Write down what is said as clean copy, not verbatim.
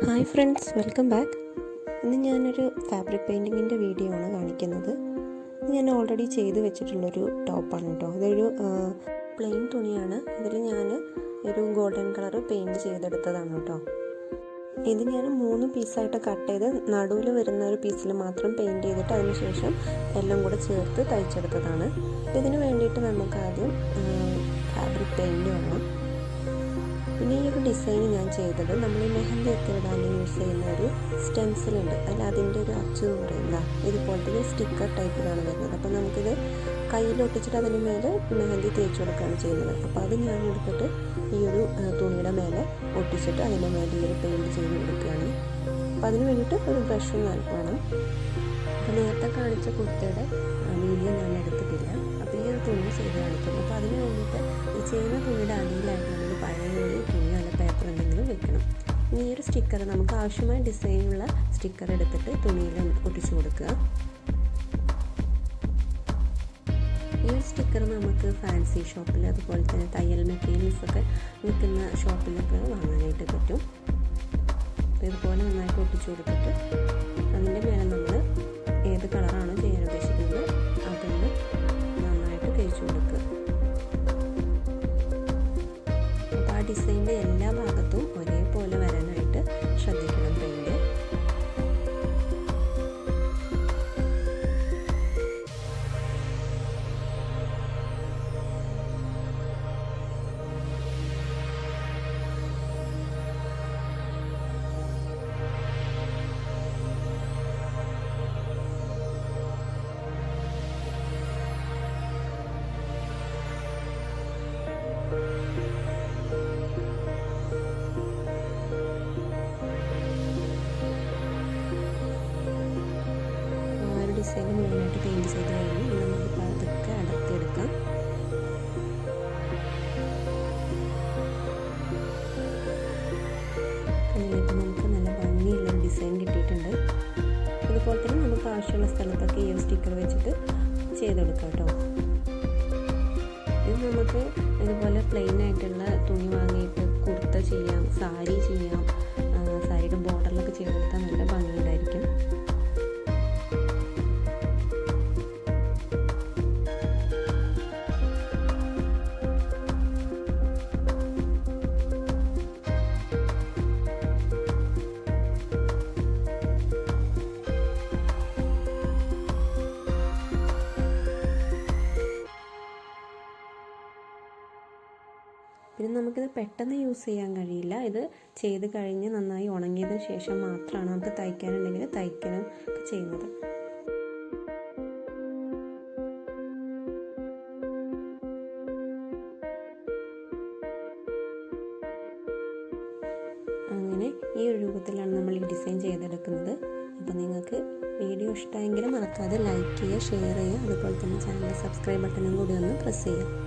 Hi friends, welcome back. ഇന്ന് ഞാനൊരു fabric പെയിൻറ്റിങ്ങിൻ്റെ video ആണ് കാണിക്കുന്നത്. ഇത് ഞാൻ ഓൾറെഡി ചെയ്ത് വെച്ചിട്ടുള്ളൊരു ടോപ്പാണ് കേട്ടോ. ഇതൊരു പ്ലെയിൻ തുണിയാണ്. ഇതിൽ ഞാൻ ഒരു ഗോൾഡൻ കളർ പെയിൻറ്റ് ചെയ്തെടുത്തതാണ് കേട്ടോ. ഇത് ഞാൻ 3 പീസായിട്ട് കട്ട് ചെയ്ത് നടുവിൽ വരുന്ന ഒരു പീസിൽ മാത്രം പെയിൻറ്റ് ചെയ്തിട്ട് അതിനുശേഷം എല്ലാം കൂടെ ചേർത്ത് തയ്ച്ചെടുത്തതാണ്. ഇതിന് വേണ്ടിയിട്ട് നമുക്ക് ആദ്യം ഫാബ്രിക് പെയിൻറ്റ് വേണം. പിന്നെ ഈ ഒരു ഡിസൈൻ ഞാൻ ചെയ്തത് നമ്മൾ ഈ മെഹന്തി ഒക്കെ ഇടാൻ യൂസ് ചെയ്യുന്ന ഒരു സ്റ്റെൻസിലുണ്ട്, അതിൻ്റെ ഒരു അച്ച് എന്ന് പറയുന്ന ഇതുപോലത്തെ ഒരു സ്റ്റിക്കർ ടൈപ്പിലാണ് വരുന്നത്. അപ്പോൾ നമുക്കിത് കയ്യിലൊട്ടിച്ചിട്ട് അതിന് മേലെ മെഹന്തി തേച്ച് കൊടുക്കുകയാണ് ചെയ്യുന്നത്. അപ്പോൾ അത് ഞാൻ എടുത്തിട്ട് ഈ ഒരു തുണിയുടെ മേലെ ഒട്ടിച്ചിട്ട് അതിൻ്റെ മേലെ ഈ ഒരു പെയിൻറ്റ് ചെയ്ത് കൊടുക്കുകയാണ്. അപ്പോൾ അതിന് വേണ്ടിയിട്ട് ഒരു ബ്രഷും വേണം. അപ്പോൾ നേരത്തെ കാണിച്ച കുർത്തയുടെ വീഡിയോ ഞാൻ എടുത്തിട്ടില്ല. അപ്പോൾ ഈ ഒരു തുണി ചെയ്ത് കാണിക്കും. അപ്പോൾ അതിന് വേണ്ടിയിട്ട് ഈ ചെയ്യുന്ന തുണിയുടെ അടിയിലായിട്ട് നമ്മൾ പഴയ ഒരു തുണിയോ അല്ല പേപ്പർ എന്തെങ്കിലും വെക്കണം. ഇനി ഈ ഒരു സ്റ്റിക്കർ നമുക്ക് ആവശ്യമായ ഡിസൈനുള്ള സ്റ്റിക്കർ എടുത്തിട്ട് തുണിയിൽ ഒട്ടിച്ചു കൊടുക്കുക. ഈ ഒരു സ്റ്റിക്കർ നമുക്ക് ഫാൻസി ഷോപ്പിൽ അതുപോലെ തന്നെ തയ്യൽ മെറ്റീരിയൽസൊക്കെ വിൽക്കുന്ന ഷോപ്പിലൊക്കെ വാങ്ങാനായിട്ട് പറ്റും. ഇതുപോലെ നന്നായിട്ട് ഒട്ടിച്ചു കൊടുത്തിട്ട് അതിൻ്റെ മേലെ നമ്മൾ ഏത് കളറാണോ ചെയ്യാൻ ഉദ്ദേശിക്കുന്നത് അതൊന്ന് നന്നായിട്ട് തേച്ച് കൊടുക്കുക. അപ്പോൾ ആ ഡിസൈനിൻ്റെ എല്ലാ ഭാഗത്തും ഒരേപോലെ വരാനായിട്ട് ശ്രദ്ധിക്കണം പെയിൻറ്റ്. ഡിസൈൻ മുഴുവനായിട്ട് പെയിൻറ്റ് ചെയ്ത് കഴിഞ്ഞ് നമുക്ക് അതൊക്കെ അടർത്തിയെടുക്കാം. അതിലേക്ക് നമുക്ക് നല്ല ഭംഗിയുള്ളൊരു ഡിസൈൻ കിട്ടിയിട്ടുണ്ട്. അതുപോലെ തന്നെ നമുക്ക് ആവശ്യമുള്ള സ്ഥലത്തൊക്കെ ഈ ഒരു സ്റ്റിക്കർ വെച്ചിട്ട് ചെയ്തെടുക്കാം കേട്ടോ. ഇത് നമുക്ക് ഇതുപോലെ പ്ലെയിൻ ആയിട്ടുള്ള തുണി വാങ്ങിയിട്ട് കുർത്ത ചെയ്യാം, സാരി ചെയ്യാം. സാരിയുടെ ബോർഡറിലൊക്കെ ചെയ്തെടുത്താൽ നല്ല ഭംഗിയുണ്ടായിരിക്കും. പിന്നെ നമുക്കിത് പെട്ടെന്ന് യൂസ് ചെയ്യാൻ കഴിയില്ല. ഇത് ചെയ്ത് കഴിഞ്ഞ് നന്നായി ഉണങ്ങിയതിന് ശേഷം മാത്രമാണ് നമുക്ക് തയ്ക്കാനുണ്ടെങ്കിൽ തയ്ക്കാനും ഒക്കെ ചെയ്യുന്നത്. അങ്ങനെ ഈ ഒരു രൂപത്തിലാണ് നമ്മൾ ഈ ഡിസൈൻ ചെയ്തെടുക്കുന്നത്. അപ്പോൾ നിങ്ങൾക്ക് വീഡിയോ ഇഷ്ടമായെങ്കിൽ മറക്കാതെ ലൈക്ക് ചെയ്യുക, ഷെയർ ചെയ്യുക, അതുപോലെ തന്നെ ചാനൽ സബ്സ്ക്രൈബ് ബട്ടണും കൂടി ഒന്ന് പ്രസ് ചെയ്യുക.